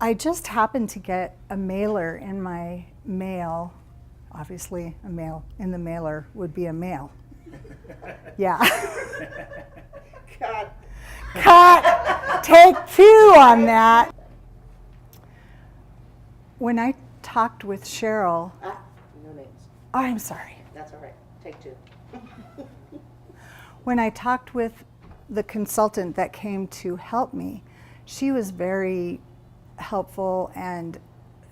I just happened to get a mailer in my mail. Obviously, a mail in the mailer would be a mail. Yeah. Cut. Cut. Take two on that. When I talked with Cheryl. No names. Oh, I'm sorry. That's all right. Take two. When I talked with the consultant that came to help me, she was very helpful, and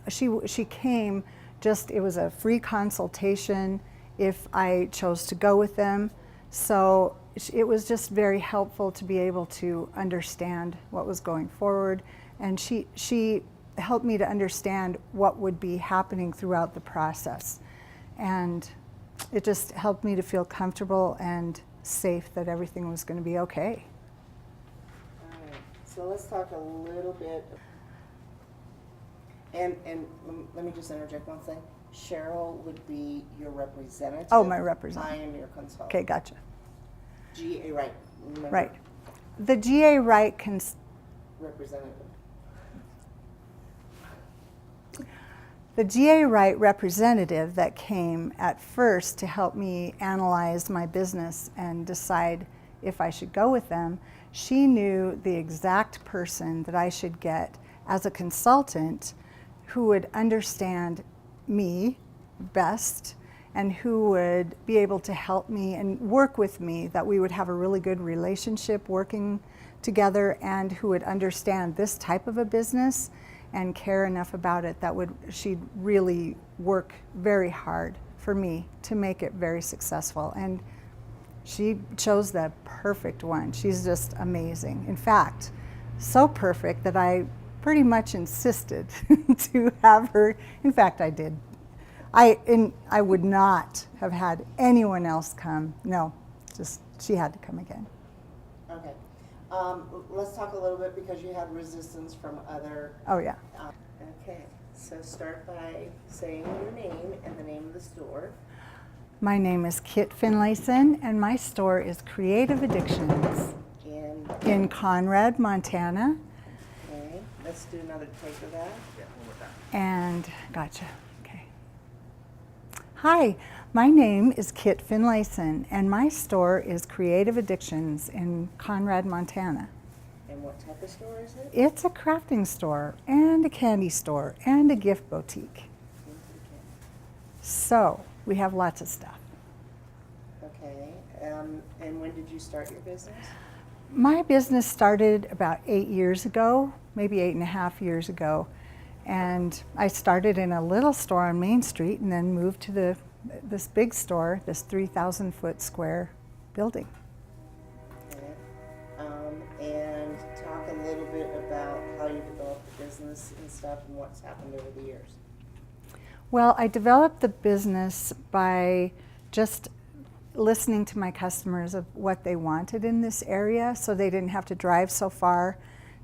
she came just, it was a free consultation if I chose to go with them. So it was just very helpful to be able to understand what was going forward, and she helped me to understand what would be happening throughout the process. And it just helped me to feel comfortable and safe that everything was going to be okay. All right. So let's talk a little bit. And let me just interject one thing. Cheryl would be your representative. Oh, my representative. I am your consultant. Okay, gotcha. G.A. Wright. Remember? Right. The G.A. Wright Representative. The G.A. Wright representative that came at first to help me analyze my business and decide if I should go with them, she knew the exact person that I should get as a consultant who would understand me best and who would be able to help me and work with me, that we would have a really good relationship working together, and who would understand this type of a business and care enough about it that she'd really work very hard for me to make it very successful. And she chose the perfect one. She's just amazing. In fact, so perfect that I pretty much insisted to have her. In fact, I did. I would not have had anyone else come. No, just she had to come again. Okay. Let's talk a little bit, because you had resistance from other. Oh yeah. Okay. So start by saying your name and the name of the store. My name is Kit Finlayson, and my store is Creative Addictions in Conrad, Montana. Okay. Let's do another take of that. Yeah, one more time. And gotcha. Okay. Hi, my name is Kit Finlayson, and my store is Creative Addictions in Conrad, Montana. And what type of store is it? It's a crafting store and a candy store and a gift boutique. So we have lots of stuff. Okay. And when did you start your business? My business started about 8 years ago, maybe 8.5 years ago. And I started in a little store on Main Street and then moved to this big store, this 3,000 foot square building. Okay. And talk a little bit about how you developed the business and stuff and what's happened over the years. Well, I developed the business by just listening to my customers of what they wanted in this area, so they didn't have to drive so far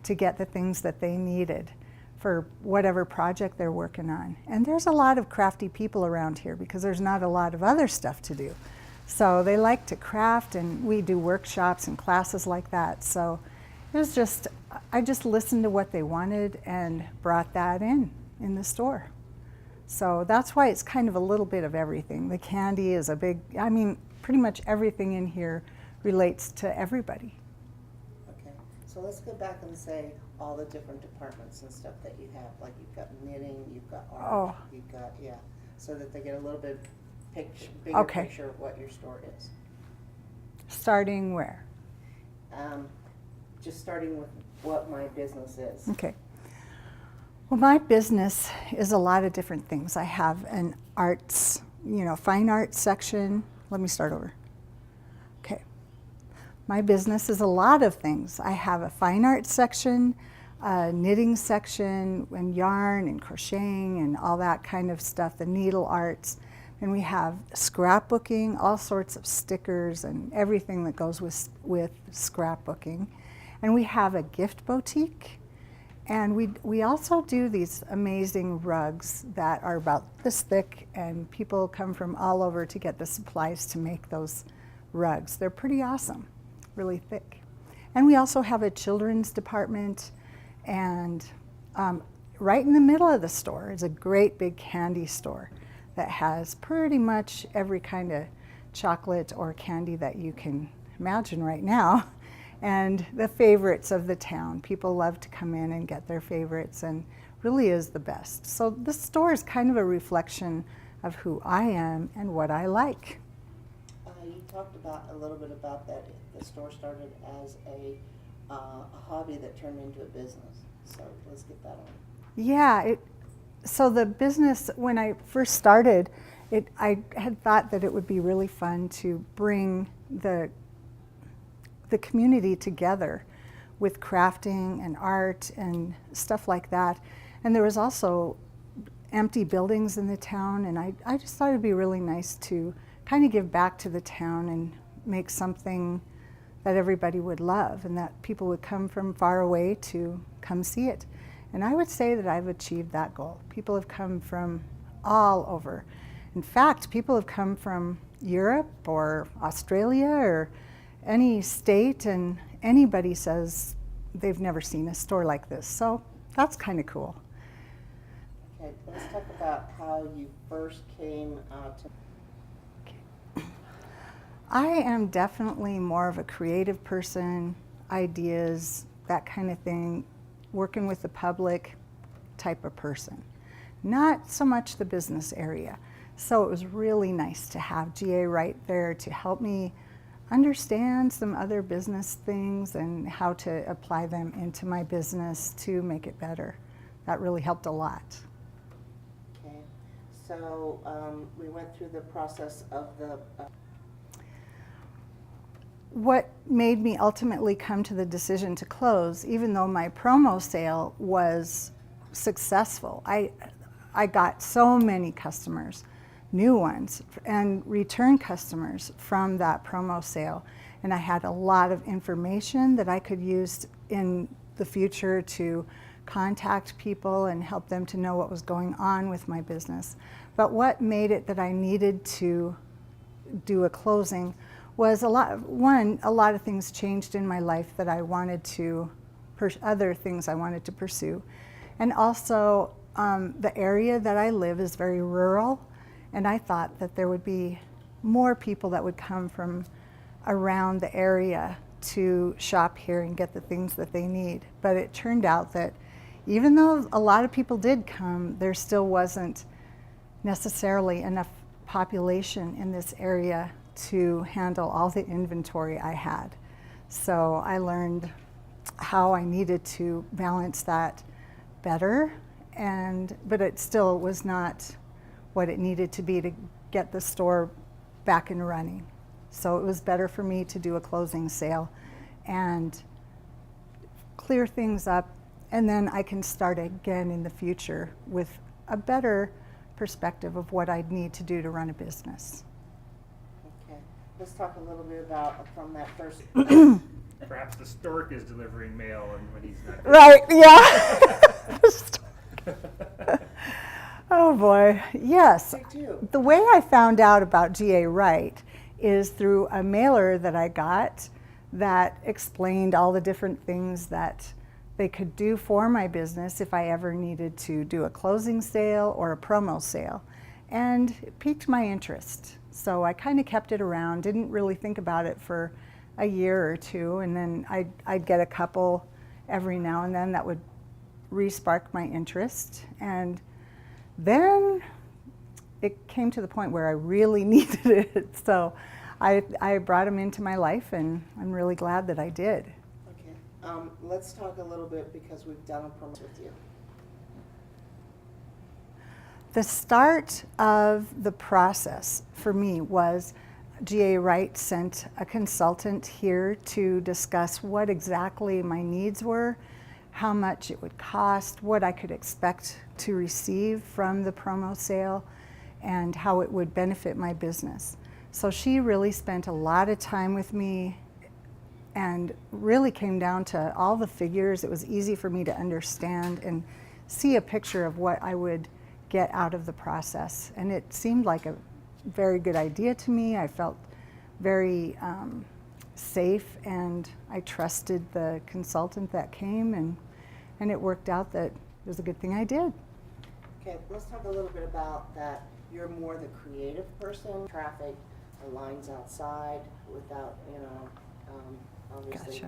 to get the things that they needed for whatever project they're working on. And there's a lot of crafty people around here because there's not a lot of other stuff to do. So they like to craft, and we do workshops and classes like that. So it was just, I just listened to what they wanted and brought that in the store. So that's why it's kind of a little bit of everything. The candy is a big, I mean, pretty much everything in here relates to everybody. Okay. So let's go back and say all the different departments and stuff that you have. Like you've got knitting, you've got art, you've got, yeah. So that they get a little bit bigger picture of what your store is. Starting where? Just starting with what my business is. Okay. Well, my business is a lot of different things. I have an arts, fine arts section. Let me start over. Okay. My business is a lot of things. I have a fine arts section, a knitting section, and yarn and crocheting and all that kind of stuff, the needle arts. And we have scrapbooking, all sorts of stickers and everything that goes with scrapbooking. And we have a gift boutique. And we also do these amazing rugs that are about this thick, and people come from all over to get the supplies to make those rugs. They're pretty awesome, really thick. And we also have a children's department, and right in the middle of the store is a great big candy store that has pretty much every kind of chocolate or candy that you can imagine right now, and the favorites of the town. People love to come in and get their favorites, and really is the best. So this store is kind of a reflection of who I am and what I like. You talked about a little bit about that. The store started as a hobby that turned into a business. So let's get that on. Yeah, so the business, when I first started, I had thought that it would be really fun to bring the community together with crafting and art and stuff like that. And there was also empty buildings in the town, and I just thought it'd be really nice to kind of give back to the town and make something that everybody would love and that people would come from far away to come see it. And I would say that I've achieved that goal. People have come from all over. In fact, people have come from Europe or Australia or any state, and anybody says they've never seen a store like this. So that's kind of cool. Okay, let's talk about how you first came to... I am definitely more of a creative person, ideas, that kind of thing, working with the public type of person. Not so much the business area. So it was really nice to have G.A. Wright there to help me understand some other business things and how to apply them into my business to make it better. That really helped a lot. Okay, so we went through the process of the... What made me ultimately come to the decision to close, even though my promo sale was successful, I got so many customers, new ones, and return customers from that promo sale. And I had a lot of information that I could use in the future to contact people and help them to know what was going on with my business. But what made it that I needed to do a closing was a lot of things changed in my life that I wanted to, other things I wanted to pursue. And also the area that I live is very rural, and I thought that there would be more people that would come from around the area to shop here and get the things that they need. But it turned out that even though a lot of people did come, there still wasn't necessarily enough population in this area to handle all the inventory I had. So I learned how I needed to balance that better, but it still was not what it needed to be to get the store back and running. So it was better for me to do a closing sale and clear things up, and then I can start again in the future with a better perspective of what I'd need to do to run a business. Let's talk a little bit about from that first. Perhaps the stork is delivering mail, and when he's not. Right? Yeah. Oh boy, yes. The way I found out about G.A. Wright is through a mailer that I got that explained all the different things that they could do for my business if I ever needed to do a closing sale or a promo sale, and it piqued my interest. So I kind of kept it around, didn't really think about it for a year or two, and then I'd get a couple every now and then that would re-spark my interest. And then it came to the point where I really needed it. So I brought them into my life, and I'm really glad that I did. Okay, let's talk a little bit, because we've done a promo with you. The start of the process for me was G.A. Wright sent a consultant here to discuss what exactly my needs were, how much it would cost, what I could expect to receive from the promo sale, and how it would benefit my business. So she really spent a lot of time with me and really came down to all the figures. It was easy for me to understand and see a picture of what I would get out of the process. And it seemed like a very good idea to me. I felt very safe, and I trusted the consultant that came, and it worked out that it was a good thing I did. Okay, let's talk a little bit about that. You're more the creative person, traffic, lines outside without, obviously.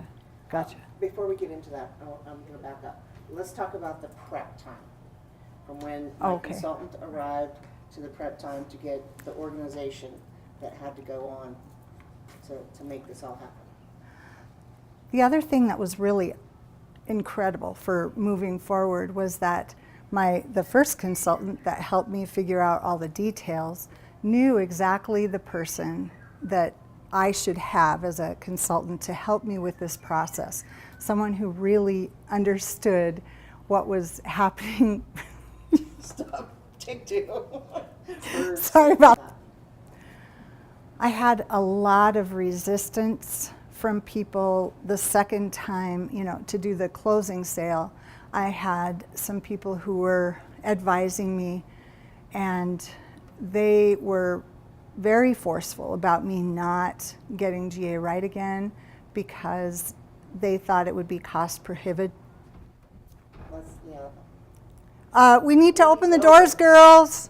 Gotcha. Before we get into that, I'm going to back up. Let's talk about the prep time. From when my consultant arrived to the prep time to get the organization that had to go on to make this all happen. The other thing that was really incredible for moving forward was that the first consultant that helped me figure out all the details knew exactly the person that I should have as a consultant to help me with this process. Someone who really understood what was happening. Stop. Take two. Sorry about that. I had a lot of resistance from people the second time, to do the closing sale. I had some people who were advising me, and they were very forceful about me not getting GA Wright again because they thought it would be cost prohibitive. We need to open the doors, girls.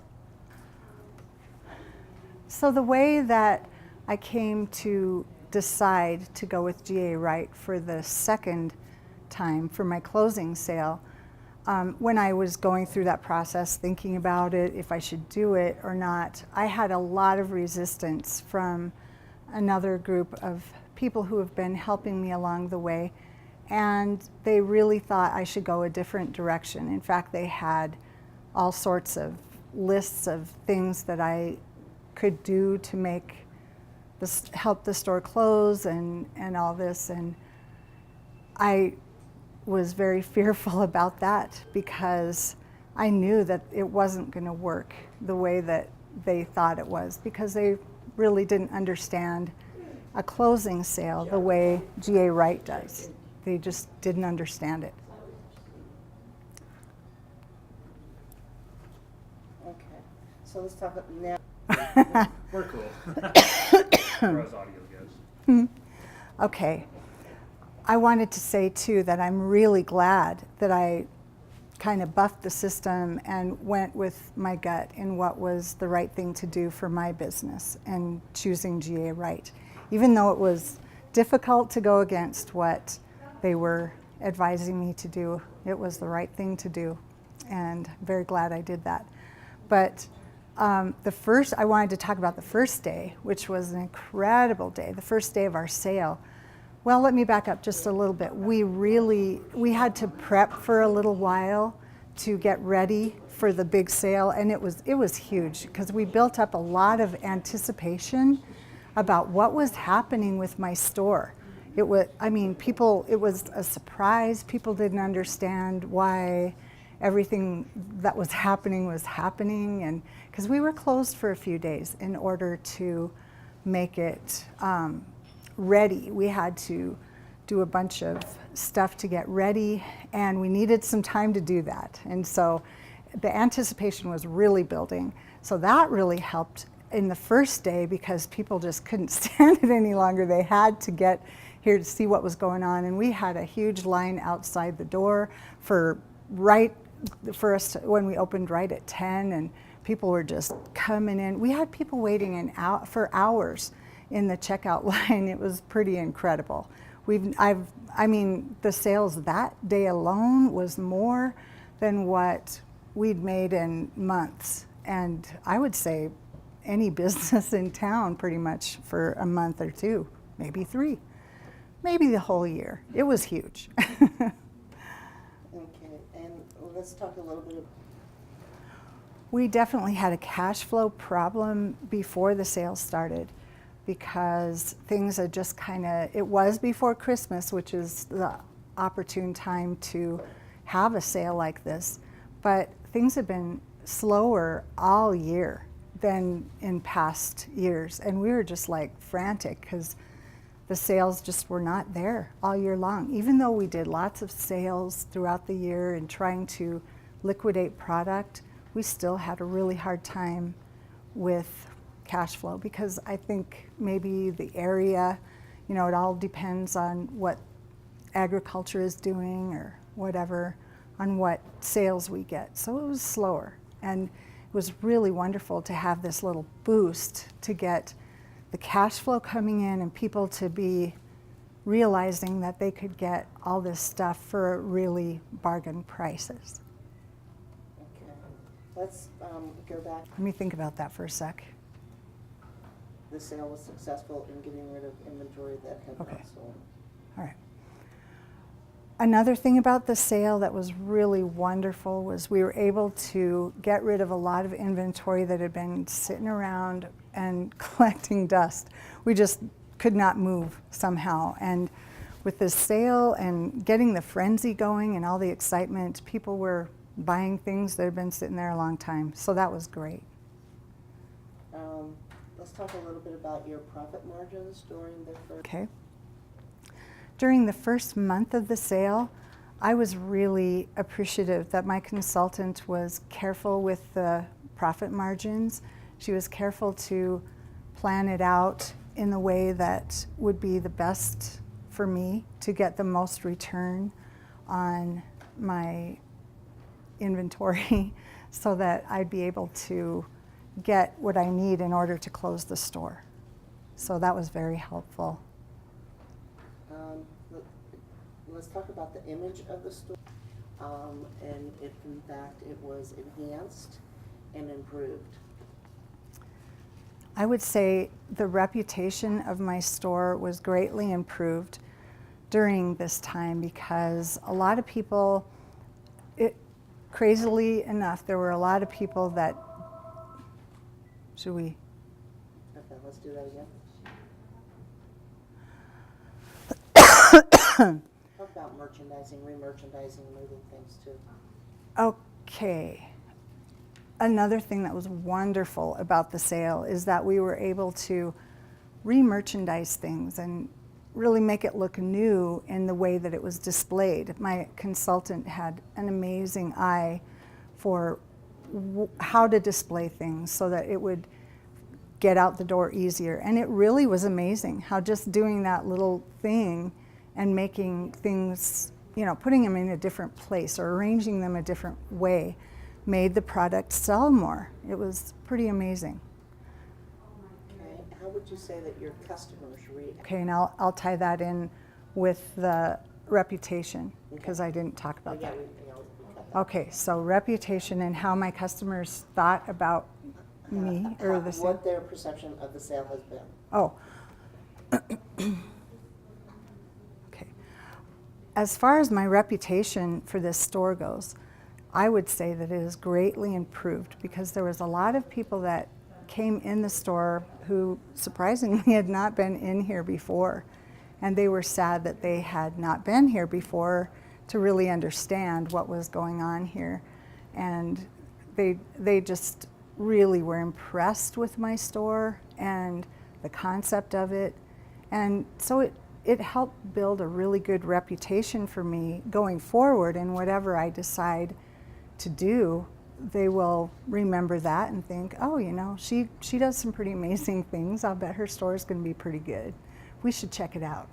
So the way that I came to decide to go with GA Wright for the second time for my closing sale, when I was going through that process, thinking about it, if I should do it or not, I had a lot of resistance from another group of people who have been helping me along the way, and they really thought I should go a different direction. In fact, they had all sorts of lists of things that I could do to help the store close and all this, and I was very fearful about that because I knew that it wasn't going to work the way that they thought it was, because they really didn't understand a closing sale the way GA Wright does. They just didn't understand it. Okay, so let's talk about now. We're cool. As far as audio goes. Okay. I wanted to say, too, that I'm really glad that I kind of buffed the system and went with my gut in what was the right thing to do for my business and choosing GA Wright. Even though it was difficult to go against what they were advising me to do, it was the right thing to do, and I'm very glad I did that. But I wanted to talk about the first day, which was an incredible day, the first day of our sale. Well, let me back up just a little bit. We had to prep for a little while to get ready for the big sale, and it was huge because we built up a lot of anticipation about what was happening with my store. It was a surprise. People didn't understand why everything that was happening, and because we were closed for a few days in order to make it ready. We had to do a bunch of stuff to get ready, and we needed some time to do that. And so the anticipation was really building. So that really helped in the first day because people just couldn't stand it any longer. They had to get here to see what was going on. And we had a huge line outside the door for us when we opened right at 10, and people were just coming in. We had people waiting for hours in the checkout line. It was pretty incredible. The sales that day alone was more than what we'd made in months. And I would say any business in town pretty much for a month or two, maybe 3, maybe the whole year. It was huge. Okay, and let's talk a little bit. We definitely had a cash flow problem before the sales started, because things had just it was before Christmas, which is the opportune time to have a sale like this, but things have been slower all year than in past years, and we were just like frantic because the sales just were not there all year long. Even though we did lots of sales throughout the year and trying to liquidate product, we still had a really hard time with cash flow, because I think maybe the area, it all depends on what agriculture is doing or whatever, on what sales we get. So it was slower. And it was really wonderful to have this little boost to get the cash flow coming in and people to be realizing that they could get all this stuff for really bargain prices. Okay, let's go back. Let me think about that for a sec. The sale was successful in getting rid of inventory that had Okay. not sold. All right. Another thing about the sale that was really wonderful was we were able to get rid of a lot of inventory that had been sitting around and collecting dust. We just could not move somehow. And with this sale and getting the frenzy going and all the excitement, people were buying things that had been sitting there a long time. So that was great. Let's talk a little bit about your profit margins during the first. Okay. During the first month of the sale, I was really appreciative that my consultant was careful with the profit margins. She was careful to plan it out in the way that would be the best for me to get the most return on my inventory so that I'd be able to get what I need in order to close the store. So that was very helpful. Let's talk about the image of the store, and if in fact it was enhanced and improved. I would say the reputation of my store was greatly improved during this time because a lot of people, crazily enough, there were a lot of people that, should we? Okay, let's do that again. Talk about merchandising, re-merchandising, moving things too. Okay. Another thing that was wonderful about the sale is that we were able to re-merchandise things and really make it look new in the way that it was displayed. My consultant had an amazing eye for how to display things so that it would get out the door easier. And it really was amazing how just doing that little thing and making things, you know, putting them in a different place or arranging them a different way made the product sell more. It was pretty amazing. Okay, how would you say that your customers read? Okay, and I'll tie that in with the reputation because I didn't talk about that. We cut that. Okay, so reputation and how my customers thought about me or the sale. What their perception of the sale has been. Oh. Okay. As far as my reputation for this store goes, I would say that it is greatly improved because there was a lot of people that came in the store who surprisingly had not been in here before. And they were sad that they had not been here before to really understand what was going on here. And they just really were impressed with my store and the concept of it. And so it helped build a really good reputation for me going forward, and whatever I decide to do, they will remember that and think, oh, you know, she does some pretty amazing things. I'll bet her store is going to be pretty good. We should check it out.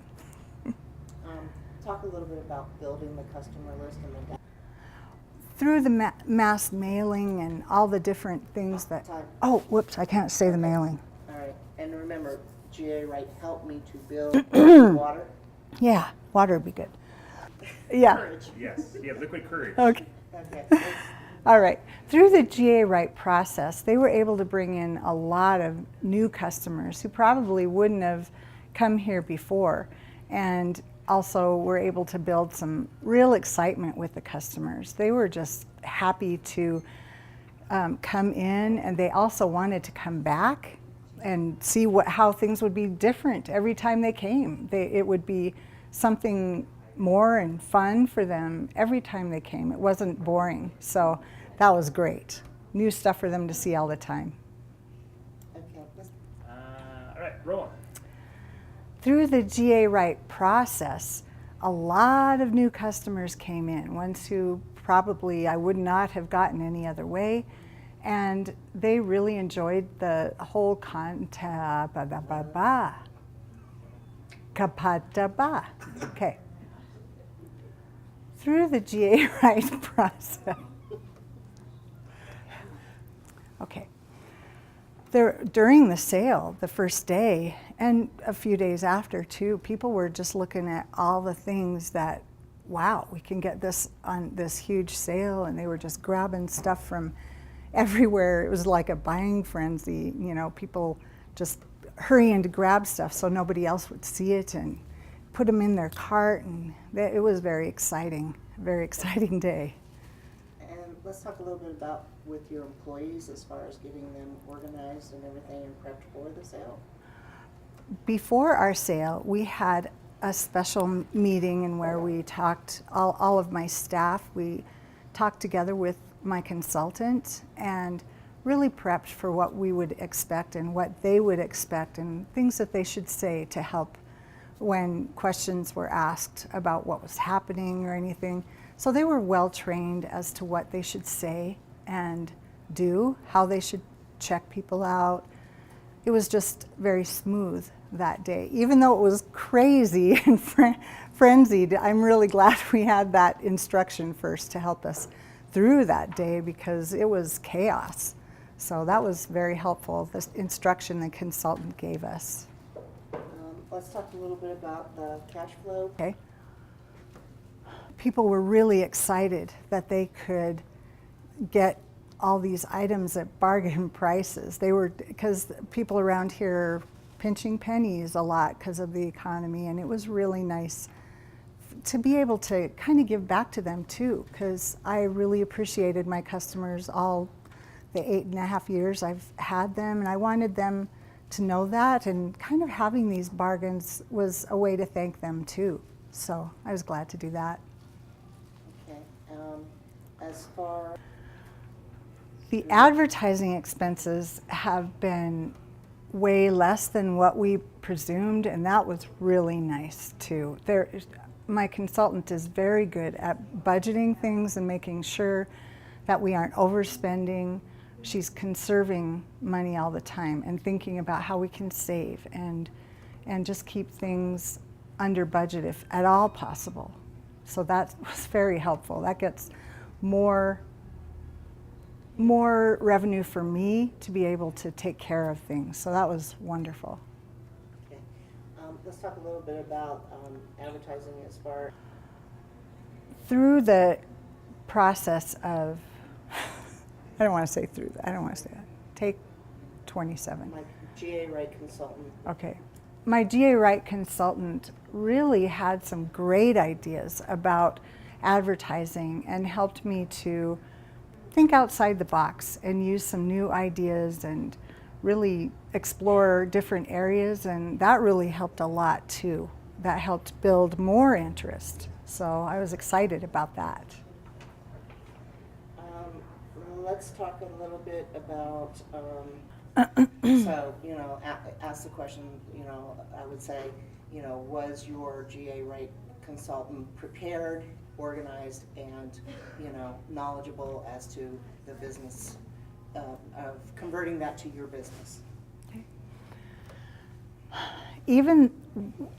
Talk a little bit about building the customer list and the Through the mass mailing and all the different things that, time. oh, whoops, I can't say the mailing. All right, and remember, GA Wright helped me to build water. Yeah, water would be good. Yeah. Courage. Yes, you have liquid courage. Okay. Okay. All right. Through the GA Wright process, they were able to bring in a lot of new customers who probably wouldn't have come here before, and also were able to build some real excitement with the customers. They were just happy to come in, and they also wanted to come back and see how things would be different every time they came. It would be something more and fun for them every time they came. It wasn't boring, so that was great. New stuff for them to see all the time. Okay. All right, rolling. Through the GA Wright process, a lot of new customers came in, ones who probably I would not have gotten any other way, and they really enjoyed the whole Okay. Through the GA Wright process. Okay. During the sale, the first day, and a few days after too, people were just looking at all the things that, wow, we can get this on this huge sale, and they were just grabbing stuff from everywhere. It was like a buying frenzy, you know, people just hurrying to grab stuff so nobody else would see it and put them in their cart, and it was very exciting day. And let's talk a little bit about with your employees as far as getting them organized and everything and prepped for the sale. Before our sale, we had a special meeting and where we talked, all of my staff, we talked together with my consultant and really prepped for what we would expect and what they would expect and things that they should say to help when questions were asked about what was happening or anything. So they were well trained as to what they should say and do, how they should check people out. It was just very smooth that day. Even though it was crazy and frenzied, I'm really glad we had that instruction first to help us through that day because it was chaos. So that was very helpful, this instruction the consultant gave us. Let's talk a little bit about the cash flow. Okay. People were really excited that they could get all these items at bargain prices. They were, because people around here are pinching pennies a lot because of the economy, and it was really nice to be able to kind of give back to them too, because I really appreciated my customers all the 8.5 years I've had them, and I wanted them to know that, and kind of having these bargains was a way to thank them too. So I was glad to do that. Okay. As far The advertising expenses have been way less than what we presumed, and that was really nice too. My consultant is very good at budgeting things and making sure that we aren't overspending. She's conserving money all the time and thinking about how we can save and just keep things under budget if at all possible. So that was very helpful. That gets more revenue for me to be able to take care of things. So that was wonderful. Okay. Let's talk a little bit about advertising as far. Through the process of, I don't want to say through that, I don't want to say that. Take 27. My GA Wright consultant. Okay. My GA Wright consultant really had some great ideas about advertising and helped me to think outside the box and use some new ideas and really explore different areas, and that really helped a lot too. That helped build more interest. So I was excited about that. Let's talk a little bit about, so, you know, ask the question, you know, I would say, you know, was your GA Wright consultant prepared, organized, and, you know, knowledgeable as to the business of converting that to your business? Okay. Even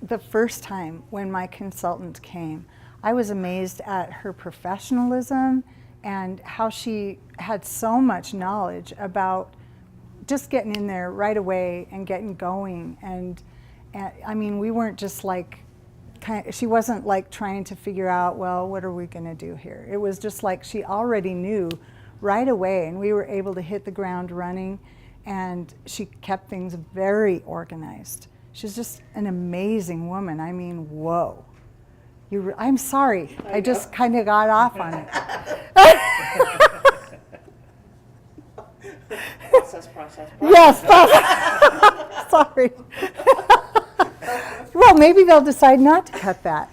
the first time when my consultant came, I was amazed at her professionalism and how she had so much knowledge about just getting in there right away and getting going. And I mean, we weren't just like, she wasn't like trying to figure out, well, what are we going to do here? It was just like she already knew right away, and we were able to hit the ground running, and she kept things very organized. She's just an amazing woman. I mean, whoa. I'm sorry, I just kind of got off on it. Process. Yes, sorry. Well, maybe they'll decide not to cut that.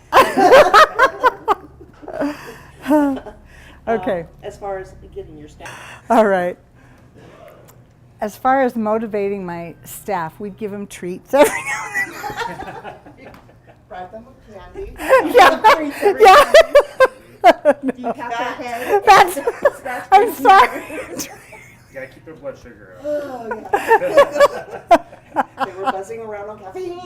Okay. As far as getting your staff. All right. As far as motivating my staff, we'd give them treats every now and then. Bribe them with candy. Yeah. Do you pat their head? I'm sorry. You gotta keep their blood sugar up. Oh, yeah. They were buzzing around on caffeine.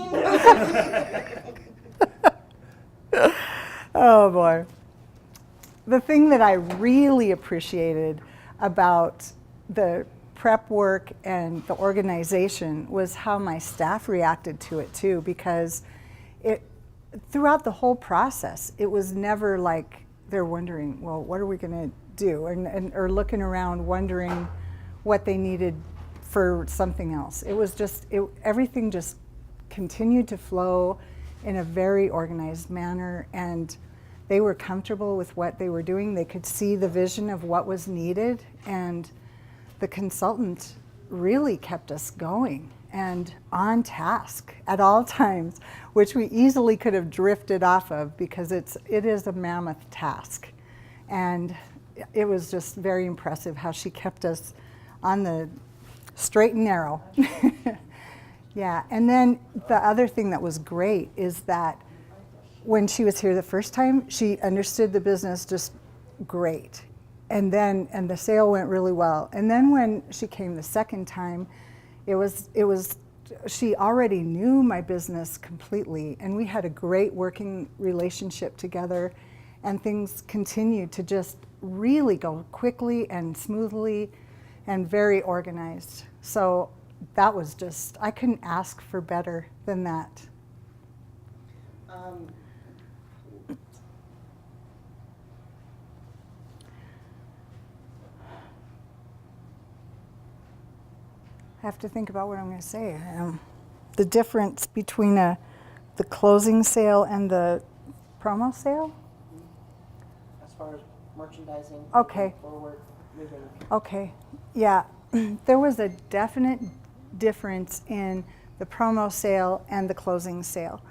Oh boy. thing that I really appreciated about the prep work and the organization was how my staff reacted to it too, because throughout the whole process, it was never like they're wondering, well, what are we going to do? Or looking around wondering what they needed for something else. It was just, everything just continued to flow in a very organized manner, and they were comfortable with what they were doing. They could see the vision of what was needed, and the consultant really kept us going and on task at all times, which we easily could have drifted off of because it is a mammoth task. And it was just very impressive how she kept us on the straight and narrow. Yeah, and then the other thing that was great is that when she was here the first time, she understood the business just great. And the sale went really well. And then when she came the second time, she already knew my business completely, and we had a great working relationship together, and things continued to just really go quickly and smoothly and very organized. So that was just, I couldn't ask for better than that. I have to think about what I'm going to say. The difference between the closing sale and the promo sale? As far as merchandising, Okay. forward, moving. Okay, yeah. There was a definite difference in the promo sale and the closing sale,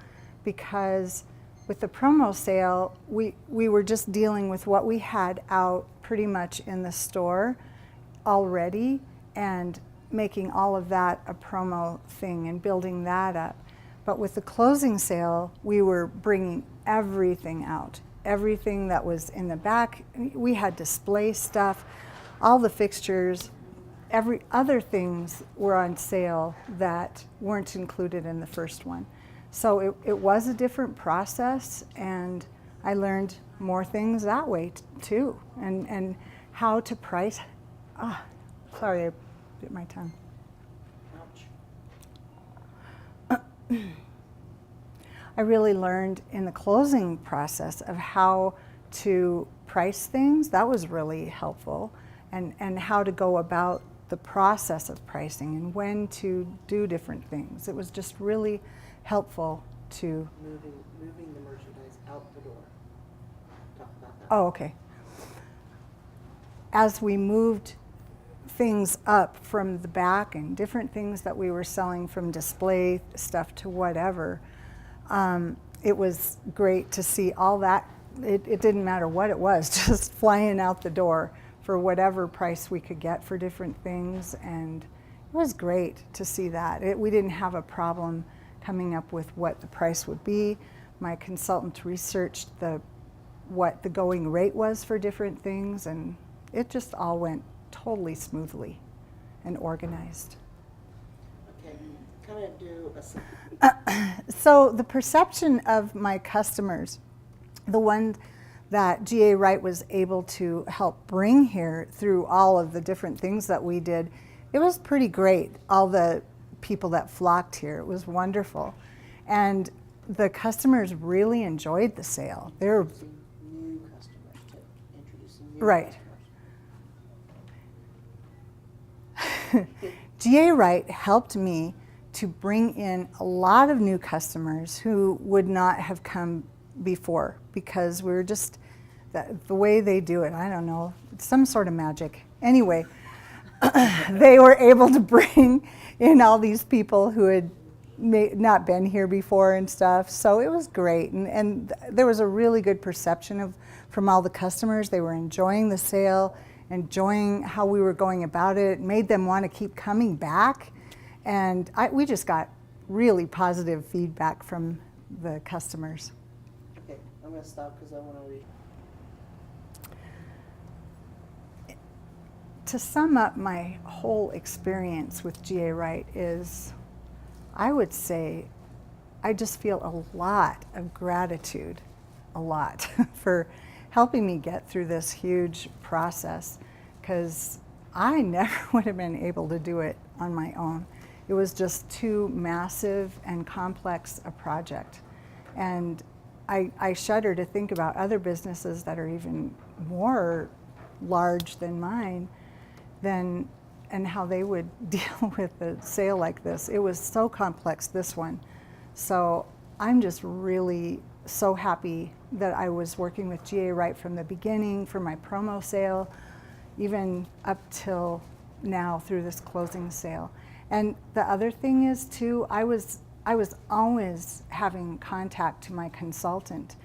because with the promo sale, we were just dealing with what we had out pretty much in the store already, and making all of that a promo thing and building that up. But with the closing sale, we were bringing everything out. Everything that was in the back, we had display stuff, all the fixtures, every other things were on sale that weren't included in the first one. So it was a different process, and I learned more things that way too, and how to price. Sorry, I bit my tongue. Ouch. I really learned in the closing process of how to price things. That was really helpful, and how to go about the process of pricing and when to do different things. It was just really helpful to Moving the merchandise out the door. Talk about that. Oh, okay. As we moved things up from the back and different things that we were selling, from display stuff to whatever, it was great to see all that. It didn't matter what it was, just flying out the door for whatever price we could get for different things, and it was great to see that. We didn't have a problem coming up with what the price would be. My consultant researched what the going rate was for different things, and it just all went totally smoothly and organized. Okay, kind of do So the perception of my customers, the one that GA Wright was able to help bring here through all of the different things that we did, it was pretty great. All the people that flocked here, it was wonderful. And the customers really enjoyed the sale. They were new customers to introduce some new right. customers. GA Wright helped me to bring in a lot of new customers who would not have come before, because we were just, the way they do it, I don't know, it's some sort of magic. Anyway, they were able to bring in all these people who had not been here before and stuff, so it was great. And there was a really good perception from all the customers. They were enjoying the sale, enjoying how we were going about it. It made them want to keep coming back, and we just got really positive feedback from the customers. Okay, I'm going to stop because I want to read. To sum up my whole experience with GA Wright is, I would say, I just feel a lot of gratitude, a lot, for helping me get through this huge process, because I never would have been able to do it on my own. It was just too massive and complex a project. And I shudder to think about other businesses that are even more large than mine, and how they would deal with a sale like this. It was so complex, this one. So I'm just really so happy that I was working with GA Wright from the beginning for my promo sale, even up till now through this closing sale. And the other thing is too, I was always having contact to my consultant.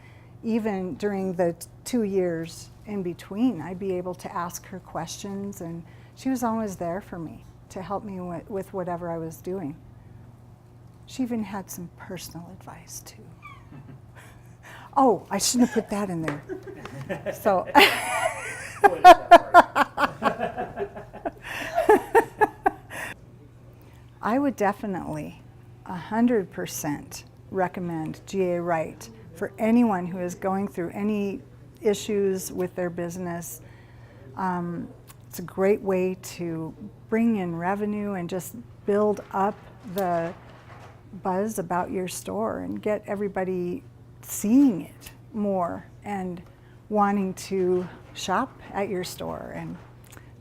Even during the 2 years in between, I'd be able to ask her questions, and she was always there for me to help me with whatever I was doing. She even had some personal advice too. Oh, I shouldn't have put that in there. So. I would definitely 100% recommend GA Wright for anyone who is going through any issues with their business. It's a great way to bring in revenue and just build up the buzz about your store and get everybody seeing it more and wanting to shop at your store. And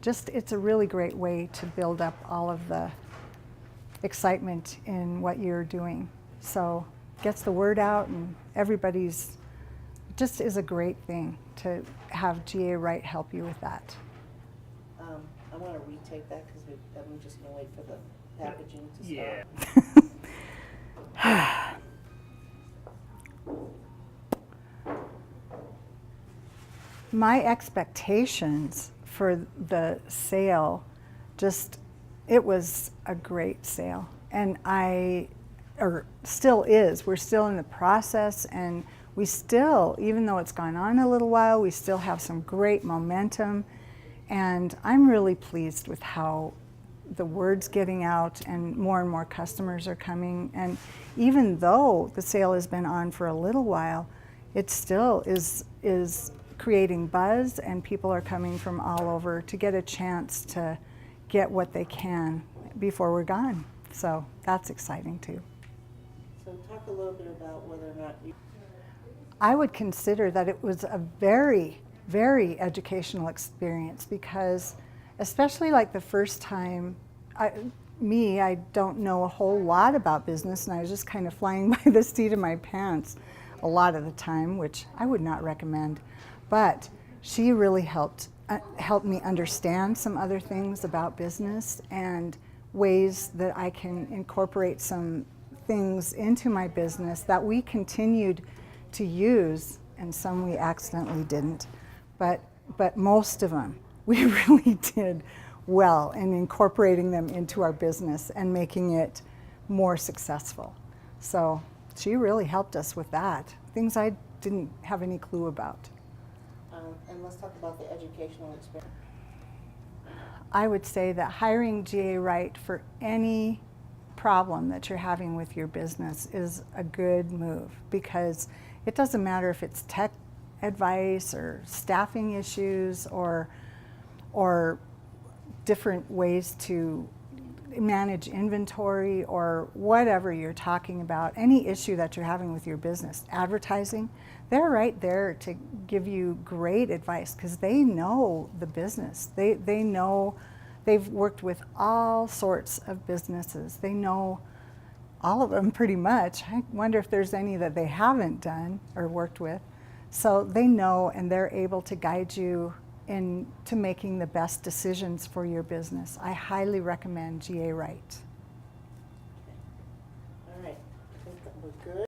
just, it's a really great way to build up all of the excitement in what you're doing. So gets the word out, and everybody's, just is a great thing to have GA Wright help you with that. I want to retake that because I'm just going to wait for the packaging to stop. Yeah. My expectations for the sale, just, it was a great sale. And still is, we're still in the process, and we still, even though it's gone on a little while, we still have some great momentum. And I'm really pleased with how the word's getting out and more customers are coming. And even though the sale has been on for a little while, it still is creating buzz, and people are coming from all over to get a chance to get what they can before we're gone. So that's exciting too. So talk a little bit about whether or not you... I would consider that it was a very, very educational experience, because especially like the first time, I don't know a whole lot about business, and I was just kind of flying by the seat of my pants a lot of the time, which I would not recommend. But she really helped me understand some other things about business and ways that I can incorporate some things into my business that we continued to use, and some we accidentally didn't. But most of them we really did well in incorporating them into our business and making it more successful. So she really helped us with that, things I didn't have any clue about. And let's talk about the educational experience. I would say that hiring GA Wright for any problem that you're having with your business is a good move, because it doesn't matter if it's tech advice or staffing issues or different ways to manage inventory or whatever you're talking about, any issue that you're having with your business, advertising, they're right there to give you great advice, because they know the business. They know, they've worked with all sorts of businesses. They know all of them pretty much. I wonder if there's any that they haven't done or worked with. So they know, and they're able to guide you into making the best decisions for your business. I highly recommend GA Wright. All right, I think that we're good.